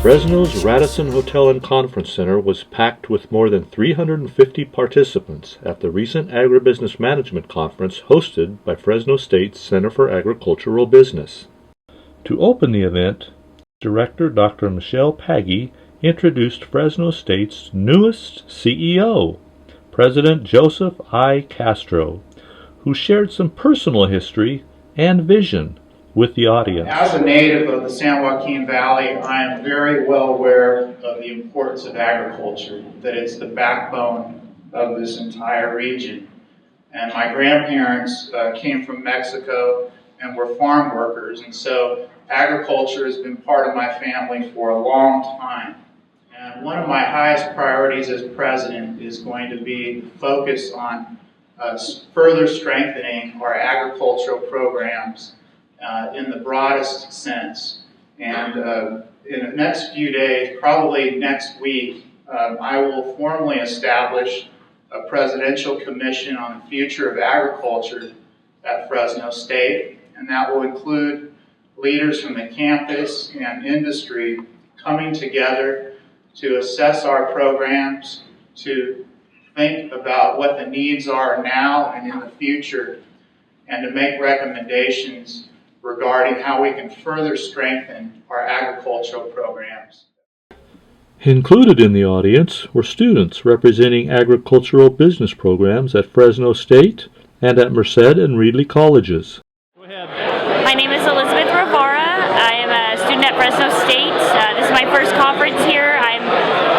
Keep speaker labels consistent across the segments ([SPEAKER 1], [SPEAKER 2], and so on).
[SPEAKER 1] Fresno's Radisson Hotel and Conference Center was packed with more than 350 participants at the recent Agribusiness Management Conference hosted by Fresno State's Center for Agricultural Business. To open the event, Director Dr. Michelle Paggi introduced Fresno State's newest CEO, President Joseph I. Castro, who shared some personal history and vision with the audience.
[SPEAKER 2] As a native of the San Joaquin Valley, I am very well aware of the importance of agriculture, that it's the backbone of this entire region. And my grandparents came from Mexico and were farm workers, and so agriculture has been part of my family for a long time. And one of my highest priorities as president is going to be focused on further strengthening our agricultural programs in the broadest sense. And in the next few days, probably next week, I will formally establish a presidential commission on the future of agriculture at Fresno State, and that will include leaders from the campus and industry coming together to assess our programs, to think about what the needs are now and in the future, and to make recommendations regarding how we can further strengthen our agricultural programs.
[SPEAKER 1] Included in the audience were students representing agricultural business programs at Fresno State and at Merced and Reedley colleges.
[SPEAKER 3] Go ahead. My name is Elizabeth Rivara. I am a student at Fresno State. This is my first conference here. I'm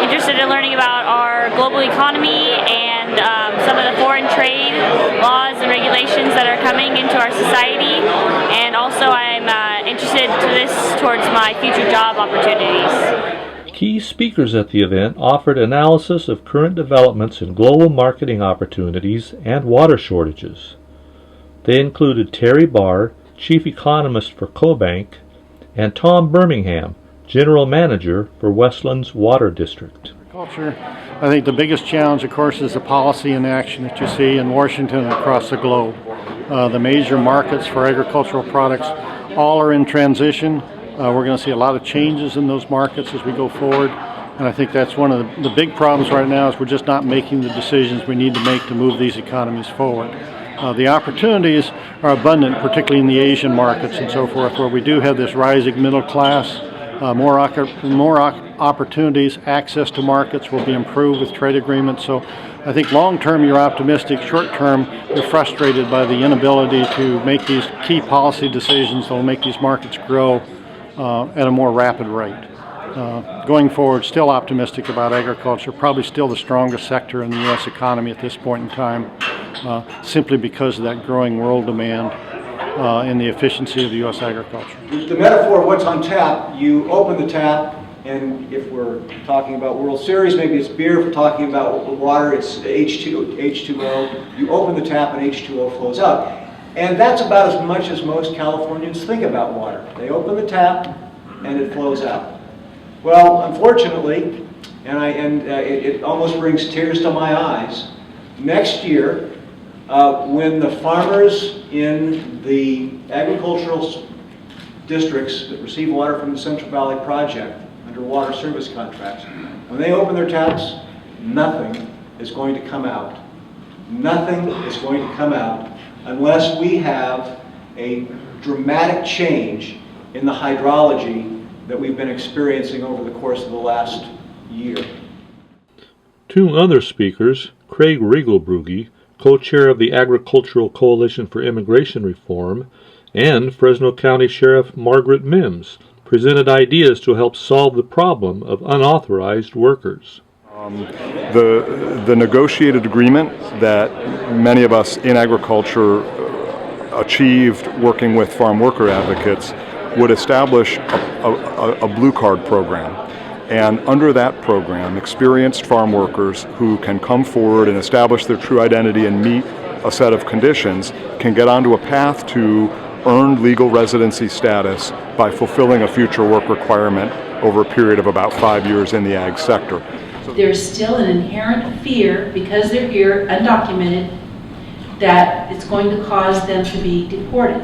[SPEAKER 3] interested in learning about our global economy and some of the foreign trade laws and regulations that are coming into our society. And also I'm interested to this towards my future job opportunities.
[SPEAKER 1] Key speakers at the event offered analysis of current developments in global marketing opportunities and water shortages. They included Terry Barr, Chief Economist for CoBank, and Tom Birmingham, General Manager for Westland's Water District.
[SPEAKER 4] Agriculture, I think the biggest challenge, of course, is the policy and action that you see in Washington and across the globe. The major markets for agricultural products all are in transition. We're going to see a lot of changes in those markets as we go forward, and I think that's one of the big problems right now is we're just not making the decisions we need to make to move these economies forward. The opportunities are abundant, particularly in the Asian markets and so forth, where we do have this rising middle class, more opportunities, access to markets will be improved with trade agreements. So I think long-term you're optimistic, short-term you're frustrated by the inability to make these key policy decisions that will make these markets grow at a more rapid rate. Going forward, still optimistic about agriculture, probably still the strongest sector in the U.S. economy at this point in time, simply because of that growing world demand and the efficiency of the U.S. agriculture.
[SPEAKER 5] The metaphor of what's on tap, you open the tap, and if we're talking about World Series, maybe it's beer. If we're talking about water, it's H2O. You open the tap and H2O flows out. And that's about as much as most Californians think about water. They open the tap and it flows out. Well, unfortunately, it almost brings tears to my eyes, next year, when the farmers in the agricultural districts that receive water from the Central Valley Project under water service contracts, when they open their taps, nothing is going to come out. Nothing is going to come out unless we have a dramatic change in the hydrology that we've been experiencing over the course of the last year.
[SPEAKER 1] Two other speakers, Craig Riegelbrugge, co-chair of the Agricultural Coalition for Immigration Reform, and Fresno County Sheriff Margaret Mims, presented ideas to help solve the problem of unauthorized workers.
[SPEAKER 6] The negotiated agreement that many of us in agriculture achieved working with farm worker advocates would establish a blue card program. And under that program, experienced farm workers who can come forward and establish their true identity and meet a set of conditions can get onto a path to earned legal residency status by fulfilling a future work requirement over a period of about 5 years in the ag sector.
[SPEAKER 7] There's still an inherent fear, because they're here undocumented, that it's going to cause them to be deported.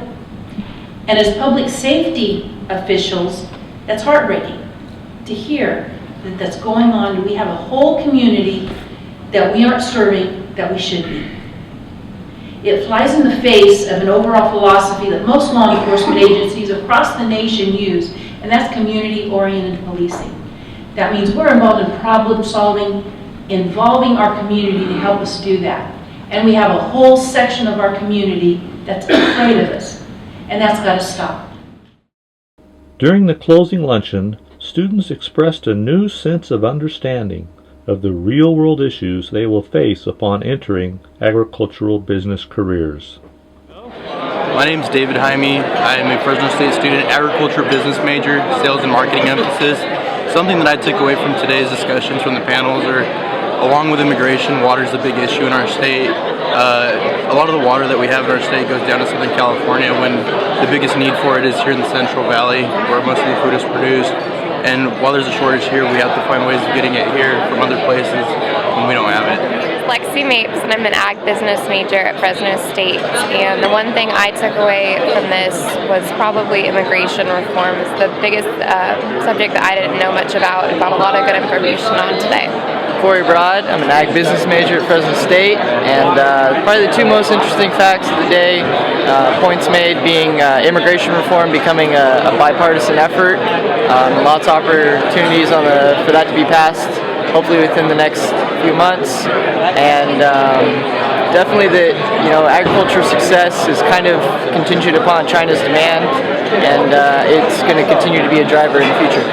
[SPEAKER 7] And as public safety officials, that's heartbreaking. to hear that that's going on. We have a whole community that we aren't serving that we should be. It flies in the face of an overall philosophy that most law enforcement agencies across the nation use, and that's community-oriented policing. That means we're involved in problem solving, involving our community to help us do that. And we have a whole section of our community that's afraid of us, and that's got to stop.
[SPEAKER 1] During the closing luncheon, students expressed a new sense of understanding of the real-world issues they will face upon entering agricultural business careers.
[SPEAKER 8] My name is David Jaime. I am a Fresno State student, agriculture business major, sales and marketing emphasis. Something that I took away from today's discussions from the panels are, along with immigration, water is a big issue in our state. A lot of the water that we have in our state goes down to Southern California when the biggest need for it is here in the Central Valley, where most of the food is produced. And while there's a shortage here, we have to find ways of getting it here from other places when we don't have it.
[SPEAKER 9] Lexi Mapes, and I'm an ag business major at Fresno State. And the one thing I took away from this was probably immigration reform. It's the biggest subject that I didn't know much about and got a lot of good information on today.
[SPEAKER 10] Corey Broad, I'm an ag business major at Fresno State, and probably the two most interesting facts of the day, points made being immigration reform becoming a bipartisan effort. Lots of opportunities for that to be passed, hopefully within the next few months, and definitely that agriculture success is kind of contingent upon China's demand, and it's going to continue to be a driver in the future.